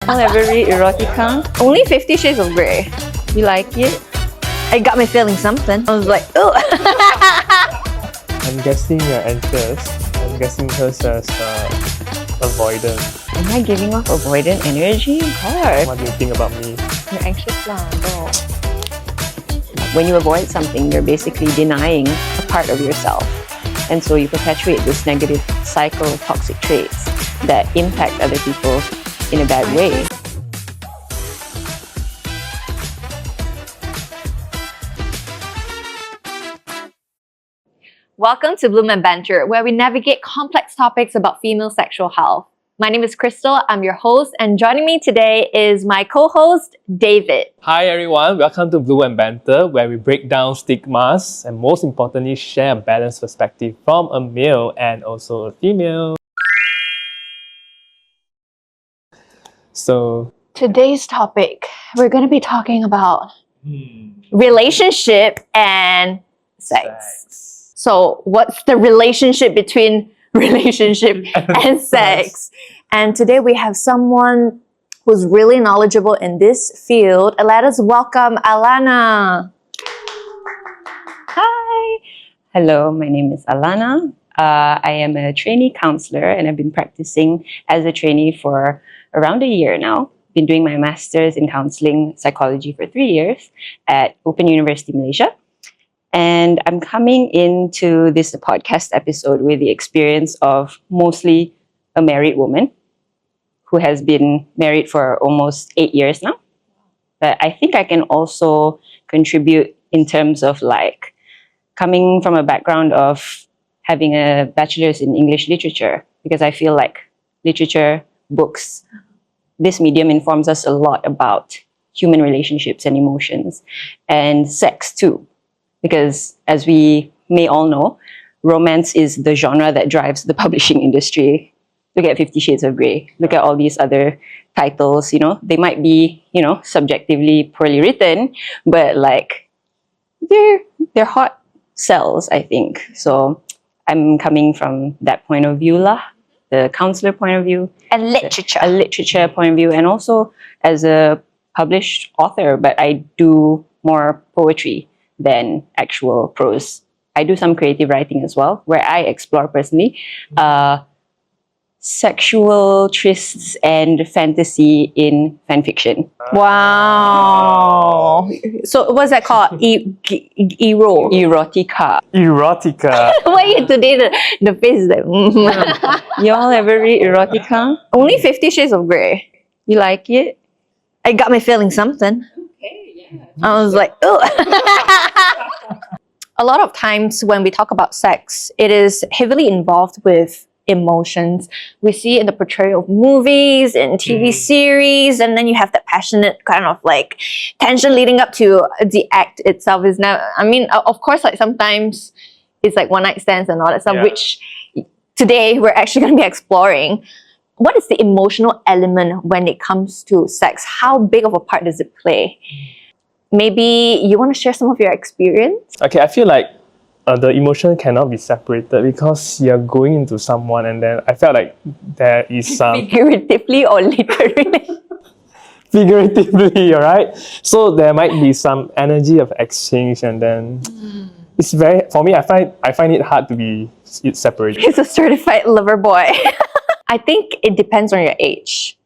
I'll ever read erotica. Only 50 Shades of Grey. You like it? It got me feeling something. I was like, oh. I'm guessing you're anxious. I'm guessing hers as avoidance. Am I giving off avoidant energy? God. What do you think about me? You're anxious lah, bro. When you avoid something, you're basically denying a part of yourself. And so you perpetuate this negative cycle of toxic traits that impact other people in a bad way. Welcome to Bloom&Banter, where we navigate complex topics about female sexual health. My name is Crystal, I'm your host, and joining me today is my co-host, David. Hi everyone, welcome to Bloom&Banter, where we break down stigmas and most importantly share a balanced perspective from a male and also a female. So Today's topic, we're going to be talking about relationship and sex. So what's the relationship between relationship and sex? And today we have someone who's really knowledgeable in this field. Let us welcome Alana. Hi. Hello, my name is Alana. I am a trainee counselor and I've been practicing as a trainee for around a year now. Been doing my master's in counseling psychology for 3 years at Open University Malaysia. And I'm coming into this podcast episode with the experience of mostly a married woman who has been married for almost 8 years now. But I think I can also contribute in terms of like coming from a background of having a bachelor's in English literature, because I feel like literature, books, this medium informs us a lot about human relationships and emotions, and sex too. Because as we may all know, romance is the genre that drives the publishing industry. Look at 50 Shades of Grey. Look at all these other titles, you know. They might be, you know, subjectively poorly written, but like they're hot sells, I think. So I'm coming from that point of view lah, the counselor point of view. And literature. A literature point of view, and also as a published author, but I do more poetry than actual prose. I do some creative writing as well, where I explore personally sexual trysts and fantasy in fan fiction. Wow. So what's that called? Erotica. erotica. Why you today the face is like Y'all ever read erotica? Only 50 Shades of Grey. You like it? It got me feeling something. Okay, yeah. I was like, oh. A lot of times when we talk about sex, it is heavily involved with emotions. We see it in the portrayal of movies and TV series, and then you have that passionate kind of like tension leading up to the act itself. Is now, I mean, of course, like sometimes it's like one night stands and all that stuff, which today we're actually going to be exploring. What is the emotional element when it comes to sex? How big of a part does it play? Maybe you want to share some of your experience? Okay, I feel like the emotion cannot be separated because you're going into someone, and then I felt like there is some Figuratively or literally? figuratively, alright? So there might be some energy of exchange, and then it's very, for me, I find it hard to be separated. He's a certified lover boy. I think it depends on your age.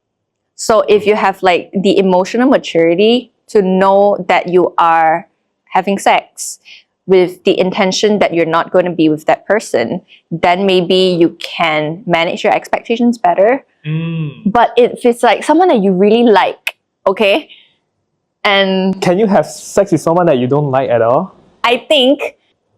So if you have like the emotional maturity to know that you are having sex with the intention that you're not going to be with that person, then maybe you can manage your expectations better. But if it's like someone that you really like, okay, and Can you have sex with someone that you don't like at all? I think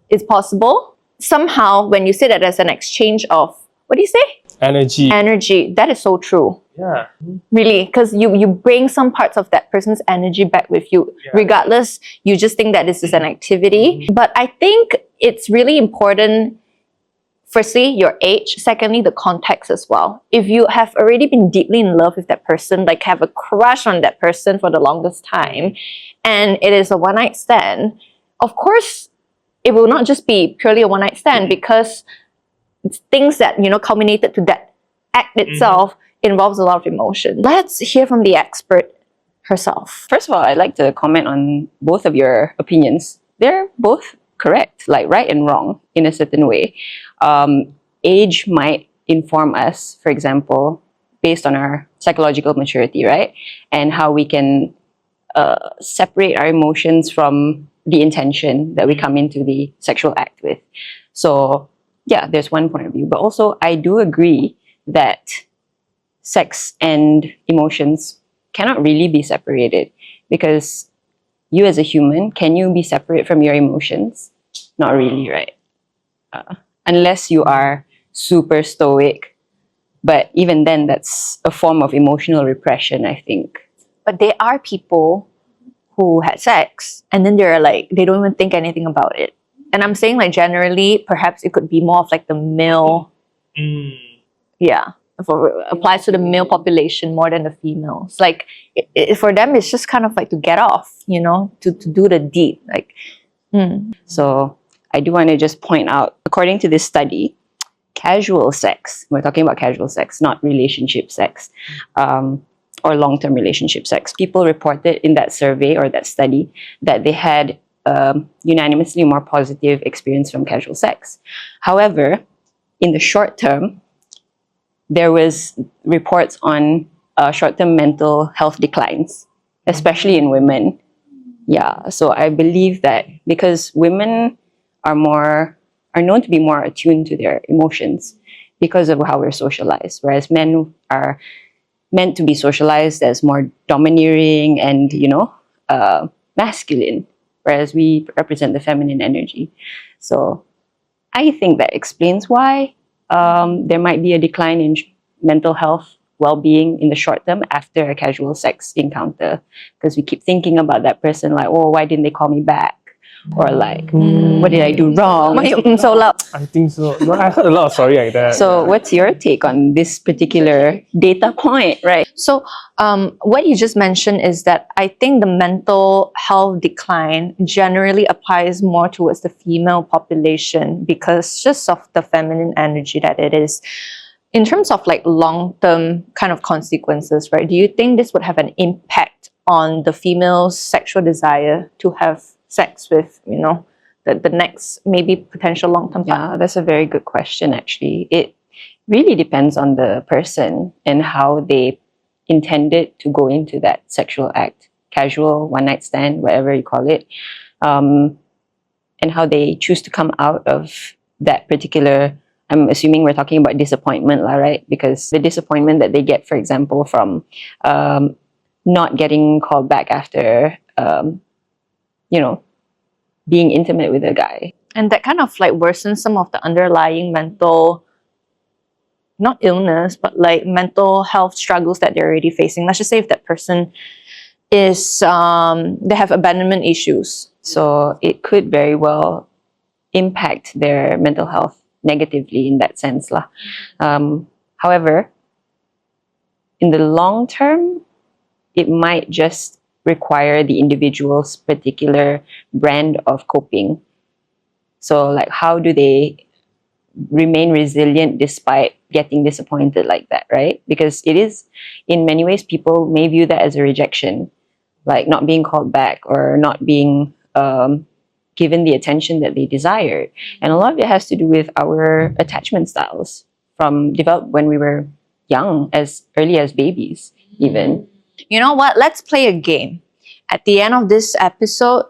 it's possible. Somehow, when you say that there's an exchange of, what do you say? Energy. Energy. That is so true. Yeah. Really, because you bring some parts of that person's energy back with you. Regardless, you just think that this is an activity. But I think it's really important, firstly, your age. Secondly, the context as well. If you have already been deeply in love with that person, like have a crush on that person for the longest time, and it is a one-night stand, of course, it will not just be purely a one-night stand, because things that, you know, culminated to that act itself involves a lot of emotion. Let's hear from the expert herself. First of all, I'd like to comment on both of your opinions. They're both correct, like right and wrong in a certain way. Age might inform us, for example, based on our psychological maturity, right? And how we can separate our emotions from the intention that we come into the sexual act with. So, yeah, there's one point of view. But also, I do agree that sex and emotions cannot really be separated, because you as a human, can you be separate from your emotions? Not really, right? Unless you are super stoic. But even then, that's a form of emotional repression, I think. But there are people who had sex and then they're like, they don't even think anything about it. And I'm saying like generally, perhaps it could be more of like the male, yeah, applies to the male population more than the females. Like for them, it's just kind of like to get off, you know, to do the deed. Like, So I do want to just point out, according to this study, casual sex, we're talking about casual sex, not relationship sex, or long-term relationship sex. People reported in that survey or that study that they had unanimously more positive experience from casual sex. However, in the short term, there was reports on short-term mental health declines, especially in women. Yeah, so I believe that because women are known to be more attuned to their emotions because of how we're socialized, whereas men are meant to be socialized as more domineering and, you know, masculine, whereas we represent the feminine energy. So I think that explains why there might be a decline in mental health well-being in the short term after a casual sex encounter, because we keep thinking about that person like, oh, why didn't they call me back? Or like, what did I do wrong? why you so loud? I think so. No, I heard a lot of story like that. So what's your take on this particular data point, right? So what you just mentioned is that I think the mental health decline generally applies more towards the female population because just of the feminine energy that it is. In terms of like long-term kind of consequences, right? Do you think this would have an impact on the female's sexual desire to have sex with, you know, the next maybe potential long-term partner? Yeah, that's a very good question, actually. It really depends on the person and how they intended to go into that sexual act, casual, one-night stand, whatever you call it, and how they choose to come out of that particular, I'm assuming we're talking about disappointment, right? Because the disappointment that they get, for example, from not getting called back after, you know, being intimate with a guy. And that kind of like worsens some of the underlying mental, not illness, but like mental health struggles that they're already facing. Let's just say if that person is, they have abandonment issues. So it could very well impact their mental health negatively in that sense. However, in the long term, it might just require the individual's particular brand of coping. So like, how do they remain resilient despite getting disappointed like that, right? Because it is, in many ways, people may view that as a rejection, like not being called back or not being given the attention that they desired. And a lot of it has to do with our attachment styles from developed when we were young, as early as babies even. You know what? Let's play a game. At the end of this episode,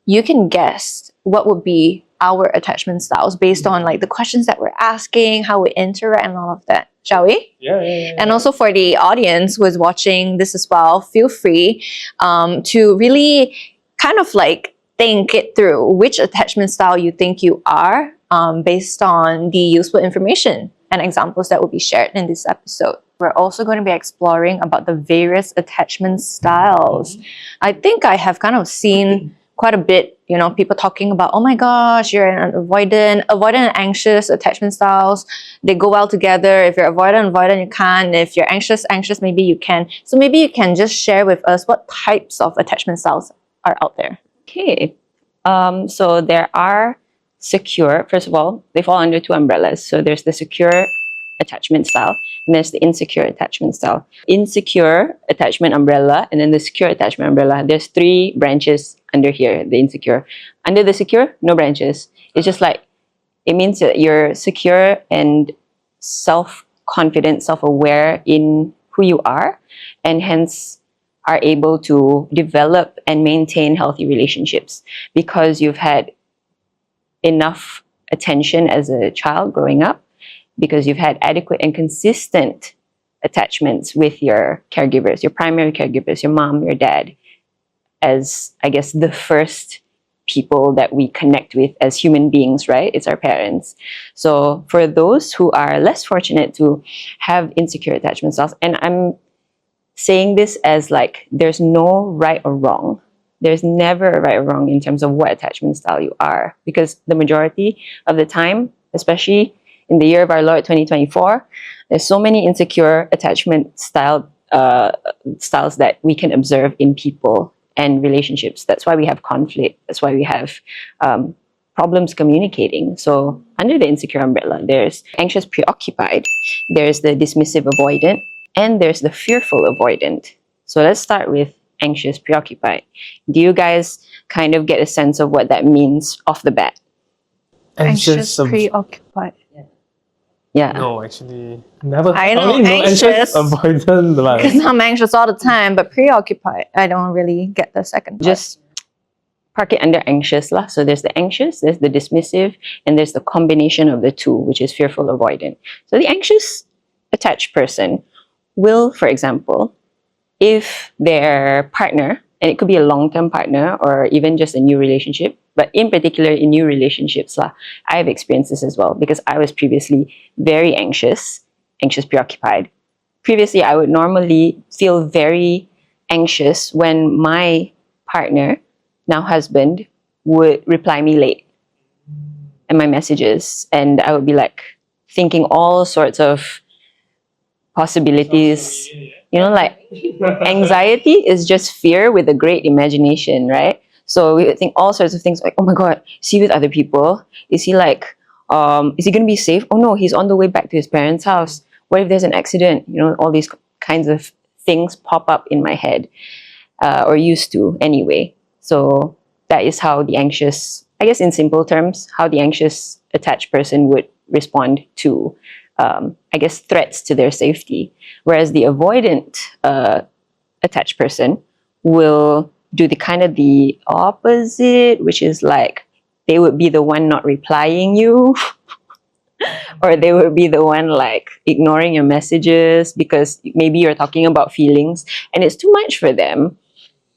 you can guess what would be our attachment styles based on like the questions that we're asking, how we interact and all of that. Shall we? Yeah. And also for the audience who is watching this as well, feel free to really kind of like think it through which attachment style you think you are based on the useful information and examples that will be shared in this episode. We're also going to be exploring about the various attachment styles. I think I have kind of seen quite a bit, you know, people talking about, oh my gosh, you're an avoidant and anxious attachment styles. They go well together. If you're avoidant, you can't. If you're anxious, maybe you can. So maybe you can just share with us what types of attachment styles are out there. Okay. So there are secure, first of all, they fall under two umbrellas. So there's the secure attachment style, and there's the insecure attachment style. Insecure attachment umbrella, and then the secure attachment umbrella. There's 3 branches under here, the insecure. Under the secure, no branches. It's just like, it means that you're secure and self-confident, self-aware in who you are, and hence are able to develop and maintain healthy relationships because you've had enough attention as a child growing up, because you've had adequate and consistent attachments with your caregivers, your primary caregivers, your mom, your dad, as, I guess, the first people that we connect with as human beings, right? It's our parents. So for those who are less fortunate to have insecure attachment styles, and I'm saying this as like, there's no right or wrong. There's never a right or wrong in terms of what attachment style you are, because the majority of the time, especially in the year of our Lord 2024, there's so many insecure attachment styles that we can observe in people and relationships. That's why we have conflict. That's why we have problems communicating. So under the insecure umbrella, there's anxious preoccupied, there's the dismissive avoidant, and there's the fearful avoidant. So let's start with anxious preoccupied. Do you guys kind of get a sense of what that means off the bat? Anxious preoccupied. Yeah. No, actually, never. I know, only anxious. Avoidant. Because I'm anxious all the time, but preoccupied, I don't really get the second part. Just park it under anxious lah. So there's the anxious, there's the dismissive, and there's the combination of the two, which is fearful avoidant. So the anxious attached person will, for example, if their partner, and it could be a long-term partner or even just a new relationship, but in particular in new relationships, I've experienced this as well, because I was previously very anxious preoccupied. Previously, I would normally feel very anxious when my partner, now husband, would reply me late and my messages, and I would be like thinking all sorts of possibilities. You know, like anxiety is just fear with a great imagination, right? So we would think all sorts of things like, oh my God, is he with other people? Is he like, is he going to be safe? Oh no, he's on the way back to his parents' house. What if there's an accident? You know, all these kinds of things pop up in my head, or used to anyway. So that is how the anxious, I guess in simple terms, how the anxious attached person would respond to, I guess, threats to their safety. Whereas the avoidant attached person will do the kind of the opposite, which is like they would be the one not replying you or they would be the one like ignoring your messages because maybe you're talking about feelings and it's too much for them.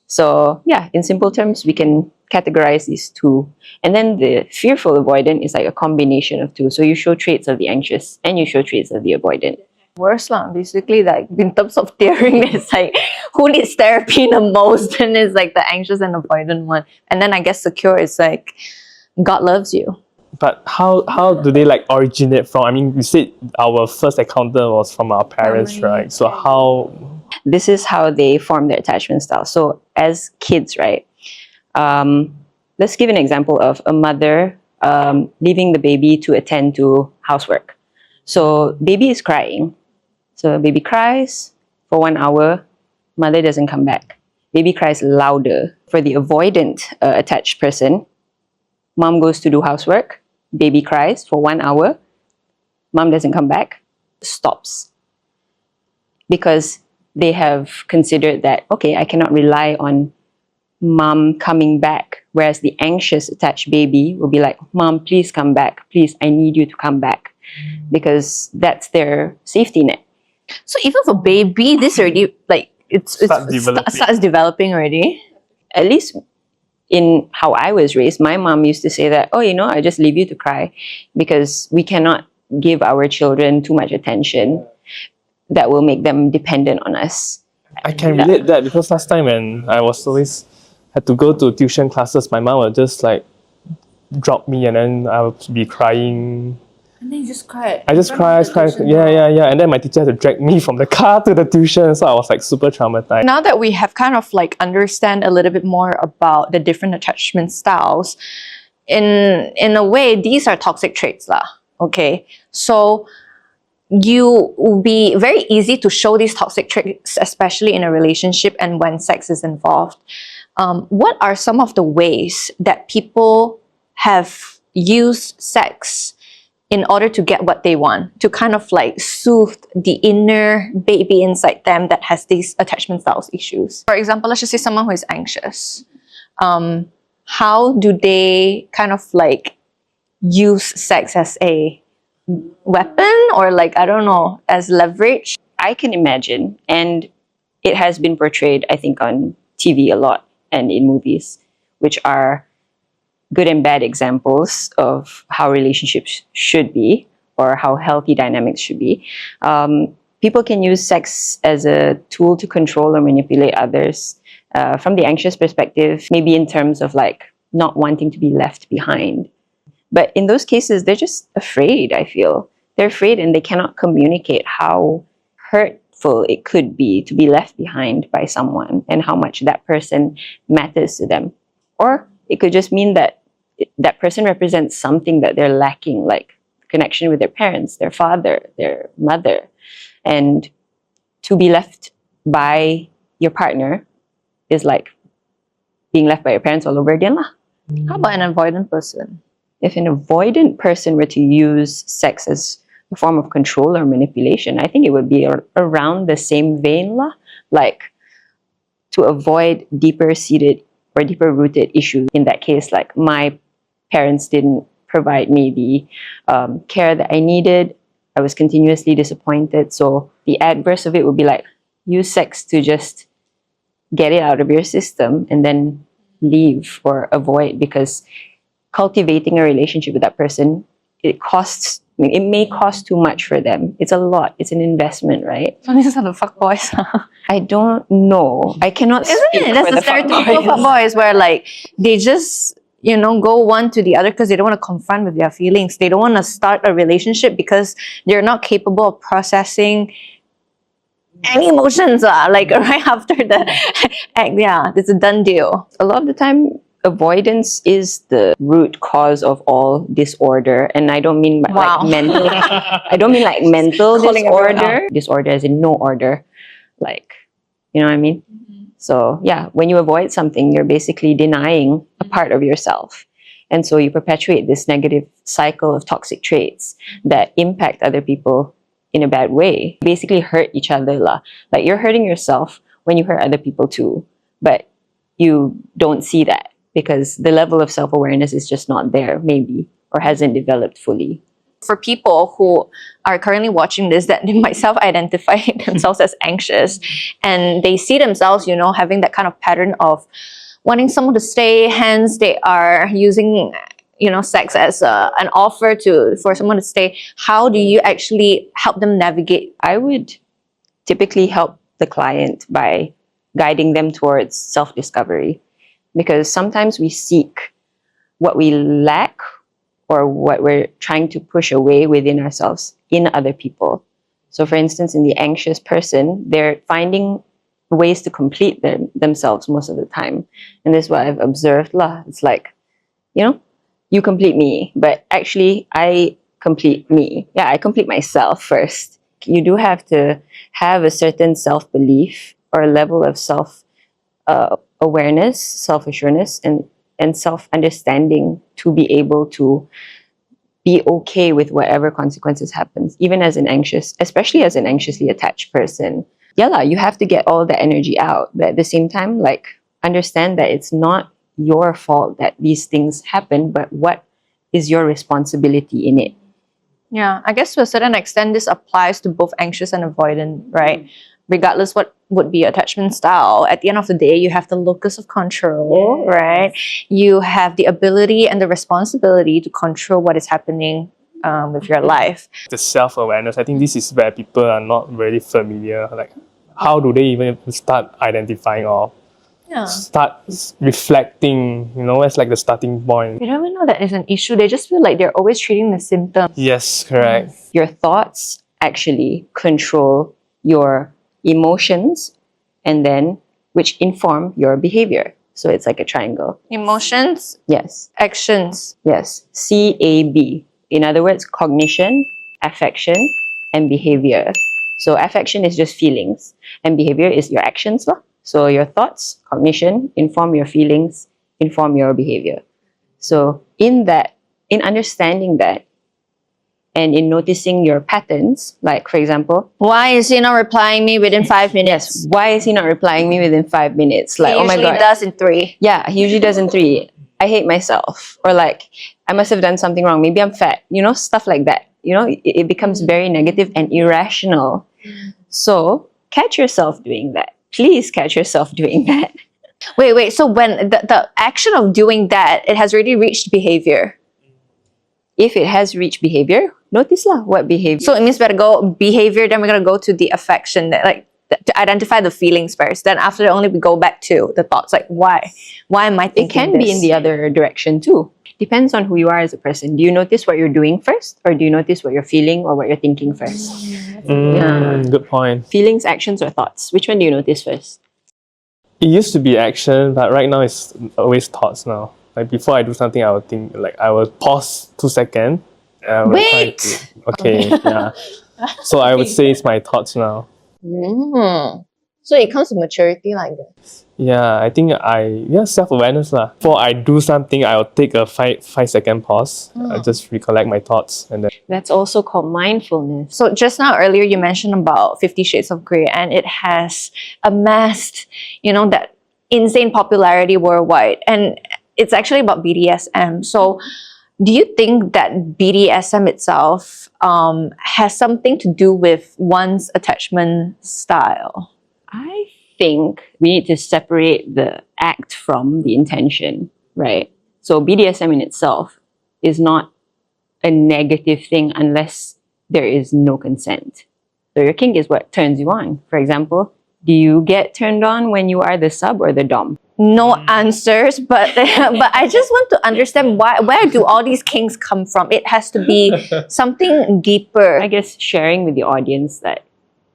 So yeah, in simple terms, we can categorize these two. And then the fearful avoidant is like a combination of two. So you show traits of the anxious and you show traits of the avoidant. Worse lah, basically, like in terms of tearing, it's like who needs therapy the most, and it's like the anxious and avoidant one. And then I guess secure is like God loves you. But how do they like originate from? I mean, you said our first encounter was from our parents, right? So how? This is how they form their attachment style. So as kids, right? Let's give an example of a mother leaving the baby to attend to housework. So baby is crying. So baby cries for 1 hour, mother doesn't come back. Baby cries louder. For the avoidant attached person, mom goes to do housework, baby cries for 1 hour, mom doesn't come back, stops. Because they have considered that, okay, I cannot rely on mom coming back. Whereas the anxious attached baby will be like, mom, please come back. Please, I need you to come back. Because that's their safety net. So even for baby, this already like starts developing already. At least in how I was raised, my mom used to say that, oh, you know, I just leave you to cry because we cannot give our children too much attention that will make them dependent on us. I can relate that because last time when I was always had to go to tuition classes, my mom would just like drop me and then I would be crying. And then you just cried. I just cried. Yeah. And then my teacher had to drag me from the car to the tuition. So I was like super traumatized. Now that we have kind of like understand a little bit more about the different attachment styles, in a way, these are toxic traits lah. Okay, so you will be very easy to show these toxic traits, especially in a relationship and when sex is involved. What are some of the ways that people have used sex in order to get what they want, to kind of like soothe the inner baby inside them that has these attachment styles issues? For example, let's just say someone who is anxious. How do they kind of like use sex as a weapon, or like, I don't know, as leverage? I can imagine, and it has been portrayed, I think, on TV a lot and in movies, which are good and bad examples of how relationships should be or how healthy dynamics should be. People can use sex as a tool to control or manipulate others. From the anxious perspective, maybe in terms of like not wanting to be left behind. But in those cases, they're just afraid, I feel. They're afraid and they cannot communicate how hurtful it could be to be left behind by someone and how much that person matters to them. Or it could just mean that that person represents something that they're lacking, like connection with their parents, their father, their mother. And to be left by your partner is like being left by your parents all over again. How about an avoidant person? If an avoidant person were to use sex as a form of control or manipulation, I think it would be around the same vein, like to avoid deeper seated or deeper rooted issues. In that case, like my parents didn't provide me the care that I needed. I was continuously disappointed. So the adverse of it would be like use sex to just get it out of your system and then leave or avoid, because cultivating a relationship with that person, it may cost too much for them. It's a lot. It's an investment, right? So these are the fuckboys. I don't know. I cannot Isn't speak it? That's for the the stereotypical fuckboys. fuckboys where like they just, you know, go one to the other because they don't want to confront with their feelings. They don't want to start a relationship because they're not capable of processing any emotions. Like right after the act, yeah, it's a done deal. A lot of the time, avoidance is the root cause of all disorder, and I don't mean Wow. like mental. I don't mean like mental Calling everyone disorder. Disorder as in no order, like, you know what I mean. So yeah, when you avoid something, you're basically denying a part of yourself, and so you perpetuate this negative cycle of toxic traits that impact other people in a bad way. Basically, hurt each other lah. Like you're hurting yourself when you hurt other people too, but you don't see that, because the level of self-awareness is just not there, maybe, or hasn't developed fully. For people who are currently watching this, that they might self-identify themselves as anxious, and they see themselves, you know, having that kind of pattern of wanting someone to stay, hence they are using, you know, sex as an offer for someone to stay. How do you actually help them navigate? I would typically help the client by guiding them towards self-discovery, because sometimes we seek what we lack or what we're trying to push away within ourselves in other people. So for instance, in the anxious person, they're finding ways to complete themselves most of the time. And this is what I've observed lah. It's like, you know, you complete me, but actually I complete me. Yeah, I complete myself first. You do have to have a certain self-belief or a level of awareness, self-assurance, and self-understanding to be able to be okay with whatever consequences happens, even as an anxious, especially as an anxiously attached person. Yeah, you have to get all the energy out, but at the same time, like, understand that it's not your fault that these things happen, but what is your responsibility in it? Yeah, I guess to a certain extent, this applies to both anxious and avoidant, right? Regardless what would be your attachment style, at the end of the day, you have the locus of control, right? You have the ability and the responsibility to control what is happening with your life. The self-awareness, I think this is where people are not really familiar. Like, how do they even start identifying or start reflecting? You know, it's like the starting point. They don't even know that it's an issue. They just feel like they're always treating the symptom. Yes, correct. Your thoughts actually control your emotions, and then which inform your behavior. So it's like a triangle. Emotions, Yes. actions. Yes. CAB. In other words, cognition, affection, and behaviour. So affection is just feelings, and behaviour is your actions lah. So your thoughts, cognition, inform your feelings, inform your behaviour. So in understanding that, and in noticing your patterns, like for example, Why is he not replying me within 5 minutes? why is he not replying me within 5 minutes? Like, He oh my usually god, does in 3. yeah, he usually does in 3. I hate myself, or like I must have done something wrong. Maybe I'm fat. Stuff like that. It becomes very negative and irrational. So catch yourself doing that. Please catch yourself doing that. Wait. So when the action of doing that, it has already reached behavior. If it has reached behavior, notice lah what behavior. So it means we're gonna go behavior, then we're gonna go to the affection, to identify the feelings first. Then after that, only we go back to the thoughts, like why? Why am I It thinking can this? be in the other direction too. Depends on who you are as a person. Do you notice what you're doing first, or do you notice what you're feeling or what you're thinking first? Good point. Feelings, actions, or thoughts? Which one do you notice first? It used to be action, but right now it's always thoughts now. Like before I do something, I would think, like I will pause 2 seconds. Wait! Okay, yeah. So I would say it's my thoughts now. So it comes to maturity like this. Yeah, I think self-awareness lah. Before I do something, I'll take a 5-second pause. I just recollect my thoughts and then. That's also called mindfulness. So just now earlier you mentioned about 50 Shades of Grey, and it has amassed, that insane popularity worldwide. And it's actually about BDSM. So do you think that BDSM itself has something to do with one's attachment style? I think we need to separate the act from the intention, right? So BDSM in itself is not a negative thing unless there is no consent. So your kink is what turns you on. For example, do you get turned on when you are the sub or the dom? No answers, but but I just want to understand where do all these kinks come from? It has to be something deeper. I guess sharing with the audience that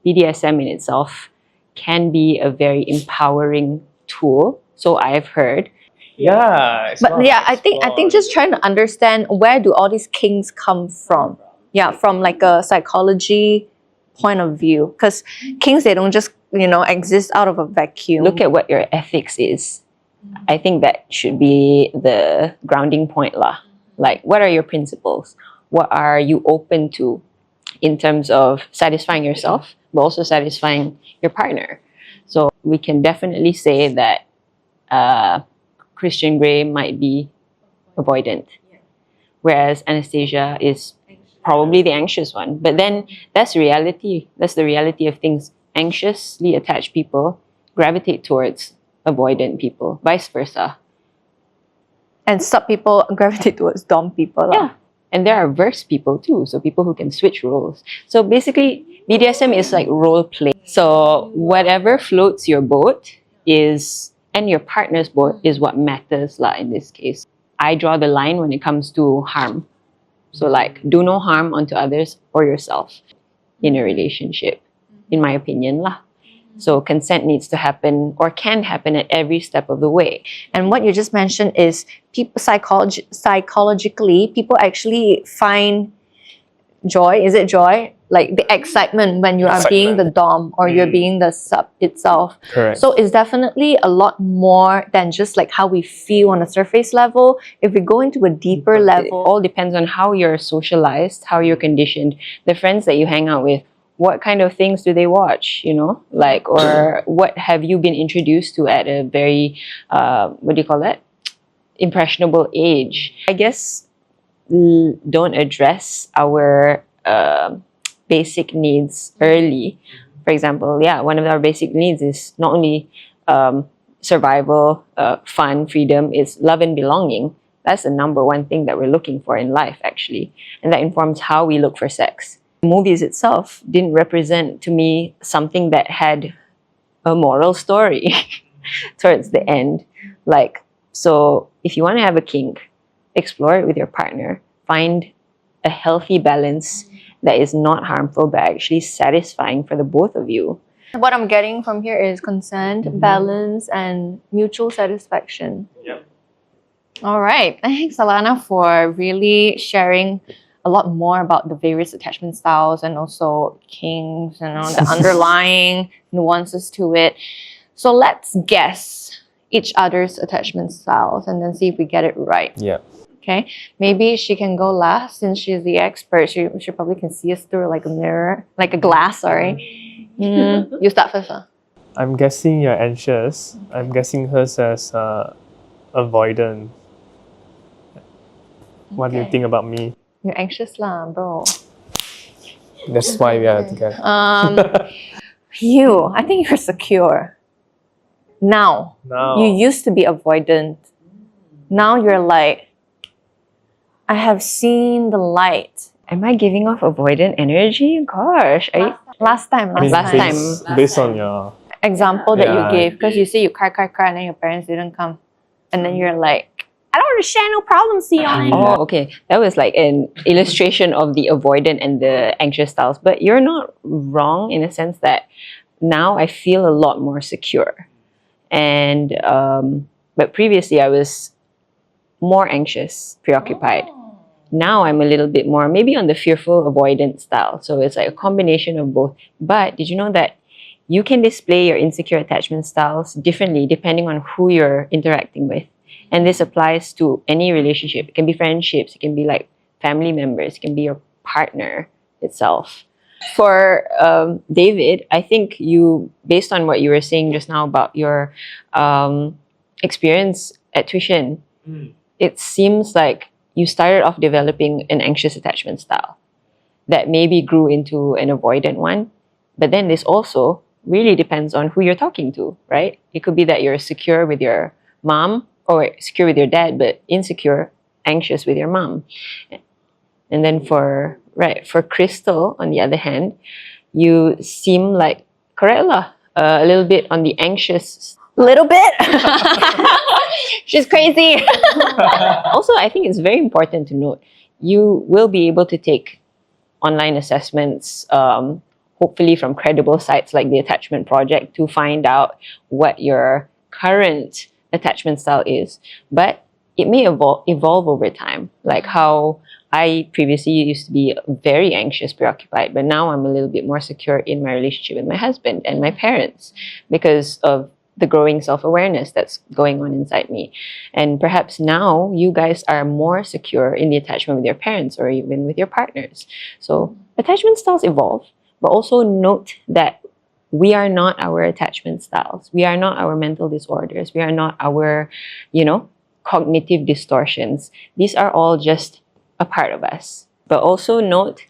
BDSM in itself can be a very empowering tool. So I've heard. Yeah. But yeah, I think just trying to understand where do all these kinks come from? Yeah, from like a psychology point of view, because kinks, they don't just exist out of a vacuum. Look at what your ethics is. I think that should be the grounding point lah. Like, what are your principles? What are you open to in terms of satisfying yourself, but also satisfying your partner? So we can definitely say that Christian Grey might be avoidant, whereas Anastasia is probably the anxious one. But then that's reality. That's the reality of things. Anxiously attached people gravitate towards avoidant people, vice versa. And sub people gravitate towards dom people. Yeah. And there are verse people too, so people who can switch roles. So basically, BDSM is like role play. So whatever floats your boat and your partner's boat is what matters lah in this case. I draw the line when it comes to harm. So like, do no harm unto others or yourself in a relationship, in my opinion lah. So consent needs to happen, or can happen, at every step of the way. And what you just mentioned is people psychologically, people actually find joy. Is it joy? Like the excitement when you are being the dom or you're being the sub itself. Correct. So it's definitely a lot more than just like how we feel on a surface level. If we go into a deeper level, It all depends on how you're socialized, how you're conditioned, the friends that you hang out with. What kind of things do they watch, like, or what have you been introduced to at a very, impressionable age? I guess don't address our basic needs early. For example, one of our basic needs is not only survival, fun, freedom, it's love and belonging. That's the number one thing that we're looking for in life, actually. And that informs how we look for sex. Movies itself didn't represent to me something that had a moral story towards the end. Like, so if you want to have a kink, explore it with your partner. Find a healthy balance that is not harmful but actually satisfying for the both of you. what I'm getting from here is consent, balance, and mutual satisfaction. Yep. All right. Thanks, Alana, for really sharing a lot more about the various attachment styles and also kinks and the underlying nuances to it. So let's guess each other's attachment styles and then see if we get it right. Yeah. Okay, maybe she can go last since she's the expert. She probably can see us through like a mirror, like a glass, sorry. You start first. I'm guessing you're anxious. I'm guessing hers as avoidant. What do you Okay. think about me? You're anxious lah, bro. That's why we are together. I think you're secure. Now, Now. you used to be avoidant. Now you're like, I have seen the light. Am I giving off avoidant energy? Gosh, Last time. I mean, Last based on your Example that Yeah. you gave, because you say you cry, and then your parents didn't come. And then you're like, I don't understand, no problem, Sion. Oh, okay. That was like an illustration of the avoidant and the anxious styles. But you're not wrong in a sense that now I feel a lot more secure. And but previously I was more anxious, preoccupied. Now I'm a little bit more maybe on the fearful avoidant style. So it's like a combination of both. But did you know that you can display your insecure attachment styles differently depending on who you're interacting with? And this applies to any relationship. It can be friendships, it can be like family members, it can be your partner itself. For David, I think you, based on what you were saying just now about your experience at tuition, it seems like you started off developing an anxious attachment style that maybe grew into an avoidant one. But then this also really depends on who you're talking to, right? It could be that you're secure with your mom or secure with your dad, but insecure, anxious with your mom. And then for Crystal, on the other hand, you seem like, correct lah, a little bit on the anxious. Little bit? She's crazy. Also, I think it's very important to note, you will be able to take online assessments, hopefully from credible sites like the Attachment Project, to find out what your current attachment style is. But it may evolve over time, like how I previously used to be very anxious, preoccupied, but now I'm a little bit more secure in my relationship with my husband and my parents because of the growing self-awareness that's going on inside me. And perhaps now you guys are more secure in the attachment with your parents or even with your partners. So attachment styles evolve, but also note that we are not our attachment styles. We are not our mental disorders. We are not our, cognitive distortions. These are all just a part of us. But also note,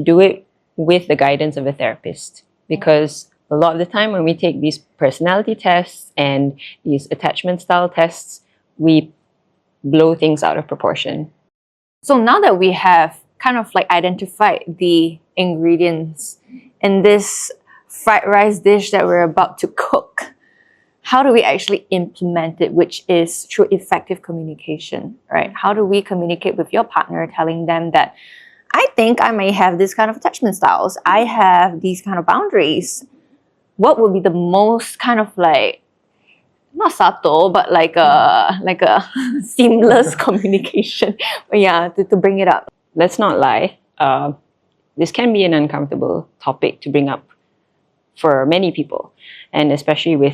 do it with the guidance of a therapist, because a lot of the time when we take these personality tests and these attachment style tests, we blow things out of proportion. So now that we have kind of like identified the ingredients in this fried rice dish that we're about to cook, how do we actually implement it, which is through effective communication, right? How do we communicate with your partner, telling them that I think I may have this kind of attachment styles, I have these kind of boundaries? What would be the most kind of like, not subtle, but like a seamless communication? Yeah, to bring it up. Let's not lie. This can be an uncomfortable topic to bring up for many people, and especially for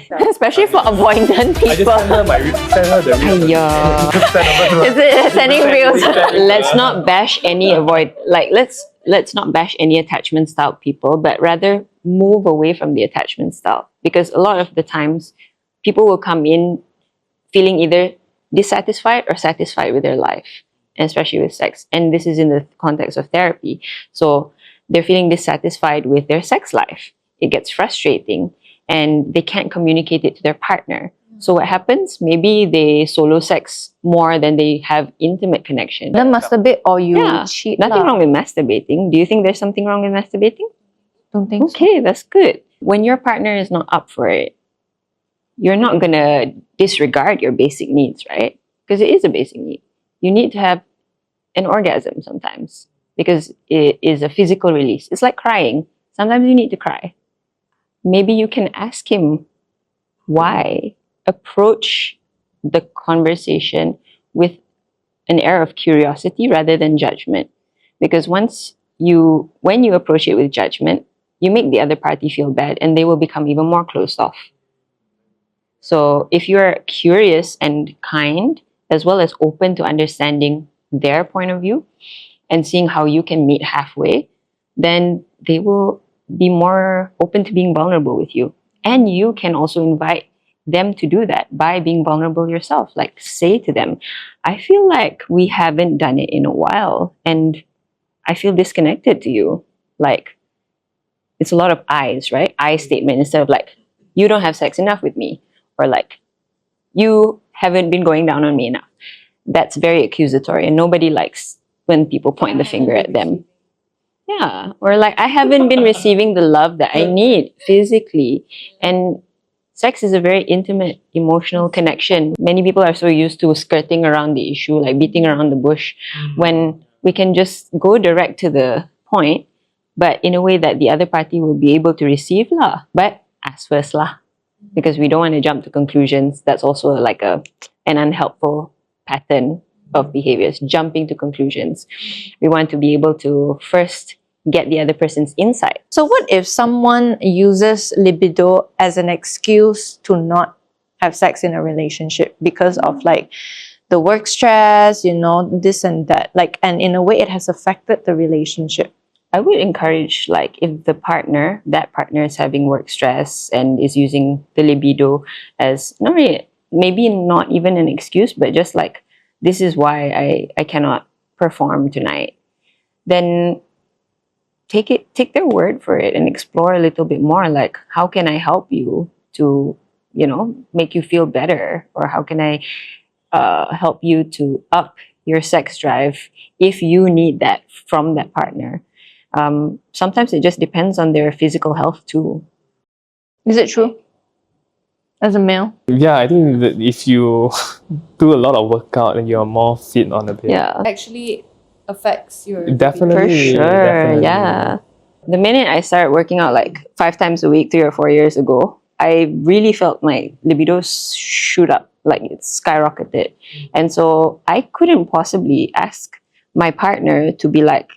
avoidant people. I just send her the reels. Aiya. Is it sending reels? Let's not bash any let's not bash any attachment style people, but rather move away from the attachment style, because a lot of the times people will come in feeling either dissatisfied or satisfied with their life, and especially with sex. And this is in the context of therapy. So they're feeling dissatisfied with their sex life. It gets frustrating and they can't communicate it to their partner. So what happens? Maybe they solo sex more than they have intimate connection. Then masturbate or you Yeah, cheat. nothing wrong with masturbating. Do you think there's something wrong with masturbating? Don't think so. Okay, that's good. When your partner is not up for it, you're not gonna disregard your basic needs, right? Because it is a basic need. You need to have an orgasm sometimes because it is a physical release. It's like crying. Sometimes you need to cry. Maybe you can ask him why. Approach the conversation with an air of curiosity rather than judgment. Because when you approach it with judgment, you make the other party feel bad and they will become even more closed off. So if you're curious and kind, as well as open to understanding their point of view and seeing how you can meet halfway, then they will be more open to being vulnerable with you. And you can also invite them to do that by being vulnerable yourself. Like, say to them, I feel like we haven't done it in a while and I feel disconnected to you. Like, it's a lot of I's, right? I statement instead of like, you don't have sex enough with me, or like, you haven't been going down on me enough. That's very accusatory and nobody likes when people point the finger at them. Yeah, or like, I haven't been receiving the love that I need physically. And sex is a very intimate, emotional connection. Many people are so used to skirting around the issue, like beating around the bush, when we can just go direct to the point, but in a way that the other party will be able to receive lah. But ask first lah, because we don't want to jump to conclusions. That's also like an unhelpful pattern of behaviors, jumping to conclusions. We want to be able to first get the other person's insight. So what if someone uses libido as an excuse to not have sex in a relationship because of like the work stress, you know, this and that, like, and in a way it has affected the relationship? I would encourage, like, if that partner is having work stress and is using the libido as not really, maybe not even an excuse, but just like, this is why I cannot perform tonight, then take their word for it and explore a little bit more. Like, how can I help you to, you know, make you feel better? Or how can I help you to up your sex drive if you need that from that partner? Sometimes it just depends on their physical health too. Is it true? As a male? Yeah, I think that if you do a lot of workout and you're more fit on the bed. Yeah, Actually affects your Definitely. for sure. Definitely. Yeah. The minute I started working out like 5 times a week 3 or 4 years ago, I really felt my libido shoot up, like it skyrocketed. And so I couldn't possibly ask my partner to be like,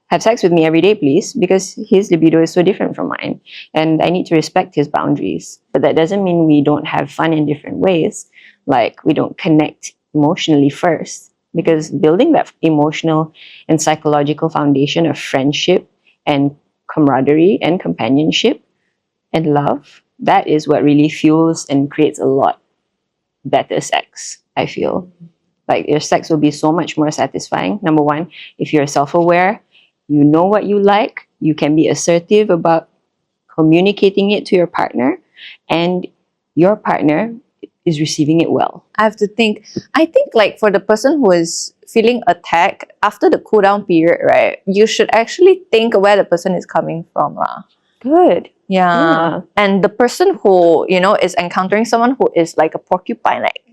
have sex with me every day, please, because his libido is so different from mine. And I need to respect his boundaries. But that doesn't mean we don't have fun in different ways. Like, we don't connect emotionally first. Because building that emotional and psychological foundation of friendship and camaraderie and companionship and love, that is what really fuels and creates a lot better sex, I feel. Like, your sex will be so much more satisfying. Number one, if you're self-aware, you know what you like, you can be assertive about communicating it to your partner, and your partner is receiving it well. I think like for the person who is feeling attacked, after the cool down period, right, you should actually think where the person is coming from. Good. Yeah. And the person who, you know, is encountering someone who is like a porcupine, like,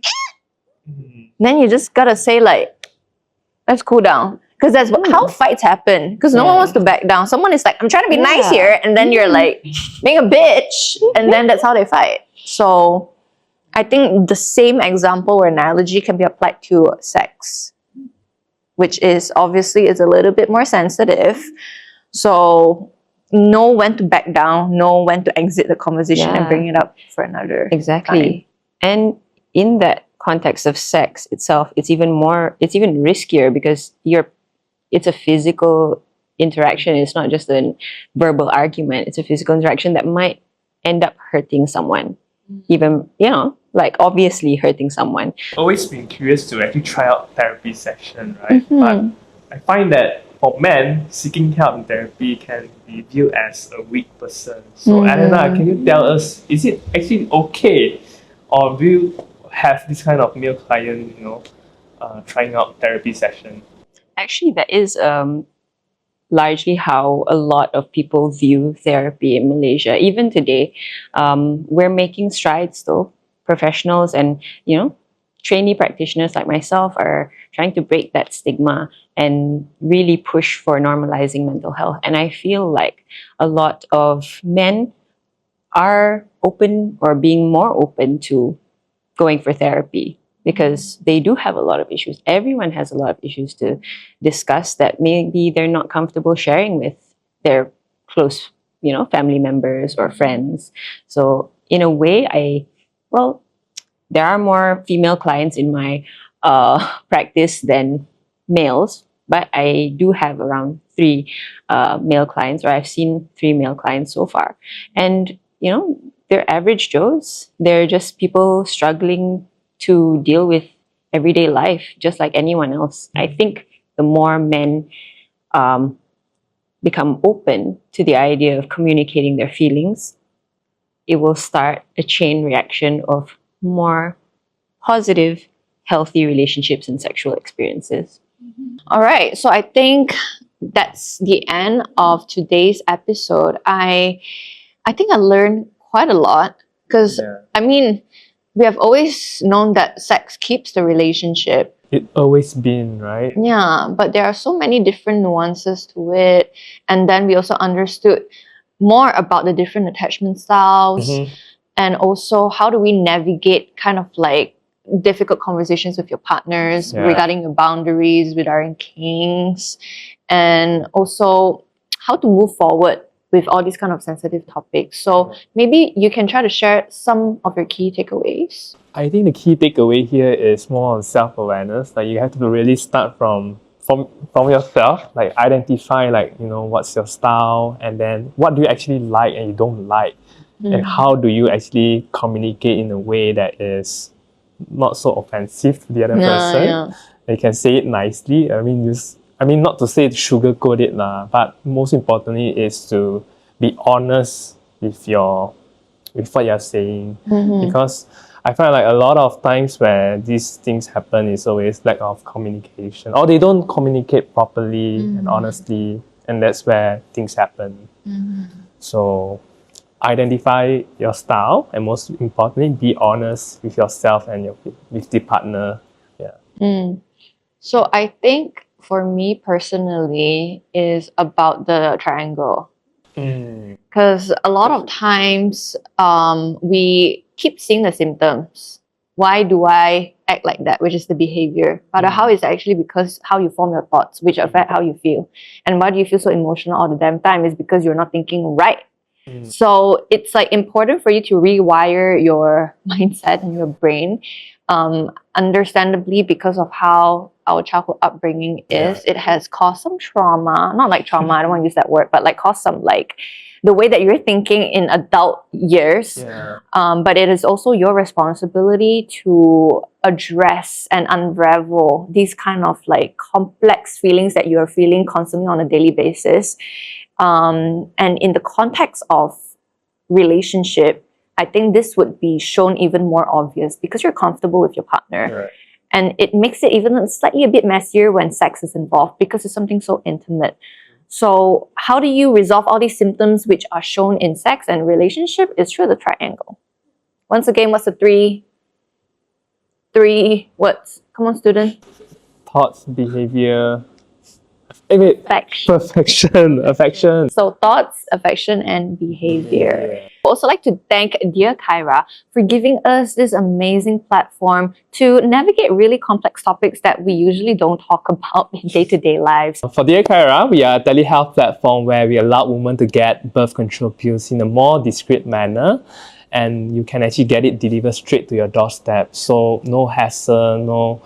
then you just gotta say like, let's cool down. Because that's how fights happen. Because no one wants to back down. Someone is like, I'm trying to be nice here. And then you're like, being a bitch. And then that's how they fight. So I think the same example or analogy can be applied to sex, which is obviously is a little bit more sensitive. So know when to back down, know when to exit the conversation and bring it up for another Exactly. time. And in that context of sex itself, it's even riskier because it's a physical interaction. It's not just a verbal argument. It's a physical interaction that might end up hurting someone. Even, you know, like obviously hurting someone. Always been curious to actually try out therapy session, right? But I find that for men, seeking help in therapy can be viewed as a weak person. So Alana, can you tell us, is it actually okay, or do you have this kind of male client, you know, trying out therapy session? Actually, that is largely how a lot of people view therapy in Malaysia. Even today, we're making strides though. Professionals and, you know, trainee practitioners like myself are trying to break that stigma and really push for normalizing mental health. And I feel like a lot of men are open or being more open to going for therapy. because they do have a lot of issues. Everyone has a lot of issues to discuss that maybe they're not comfortable sharing with their close, family members or friends. So in a way, there are more female clients in my practice than males, but I do have around 3 male clients, or I've seen 3 male clients so far. And, they're average Joes. They're just people struggling to deal with everyday life, just like anyone else. I think the more men become open to the idea of communicating their feelings, it will start a chain reaction of more positive, healthy relationships and sexual experiences. All right, so I think that's the end of today's episode. I think I learned quite a lot because we have always known that sex keeps the relationship. It always been, right? Yeah, but there are so many different nuances to it, and then we also understood more about the different attachment styles, and also how do we navigate kind of like difficult conversations with your partners regarding your boundaries, regarding kinks, and also how to move forward with all these kind of sensitive topics. So maybe you can try to share some of your key takeaways. I think the key takeaway here is more on self-awareness. Like you have to really start from yourself, like identify what's your style, and then what do you actually like and you don't like, and how do you actually communicate in a way that is not so offensive to the other person. Yeah. You can say it nicely. Not to say to sugarcoat it, but most importantly is to be honest with what you're saying. Because I find like a lot of times where these things happen is always lack of communication, or they don't communicate properly and honestly, and that's where things happen. So identify your style, and most importantly, be honest with yourself and with the partner. So I think for me personally is about the triangle. Because a lot of times we keep seeing the symptoms. Why do I act like that? Which is the behavior. But how is actually because how you form your thoughts, which affect how you feel. And why do you feel so emotional all the damn time is because you're not thinking right. So it's like important for you to rewire your mindset and your brain. Understandably, because of how our childhood upbringing is, it has caused some trauma. Not like trauma, I don't want to use that word, but like caused some like the way that you're thinking in adult years. But it is also your responsibility to address and unravel these kind of like complex feelings that you're feeling constantly on a daily basis. And in the context of relationship, I think this would be shown even more obvious because you're comfortable with your partner. And it makes it even slightly a bit messier when sex is involved because it's something so intimate. So how do you resolve all these symptoms which are shown in sex and relationship is through the triangle. Once again, what's the three words? Come on, student. Thoughts, behavior, affection. So thoughts, affection, and behavior. I'd also like to thank dear Kyra for giving us this amazing platform to navigate really complex topics that we usually don't talk about in day-to-day lives. For Dear Kyra, we are a telehealth platform where we allow women to get birth control pills in a more discreet manner, and you can actually get it delivered straight to your doorstep. So no hassle, no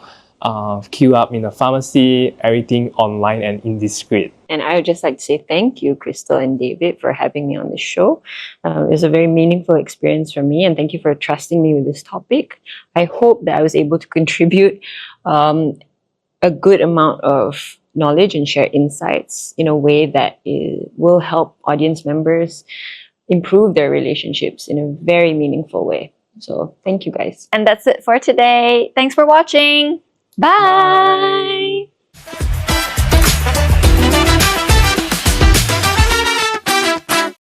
queue up in a pharmacy, everything online and indiscreet. And I would just like to say thank you, Crystal and David, for having me on the show. It was a very meaningful experience for me, and thank you for trusting me with this topic. I hope that I was able to contribute a good amount of knowledge and share insights in a way that will help audience members improve their relationships in a very meaningful way. So thank you guys. And that's it for today. Thanks for watching. Bye.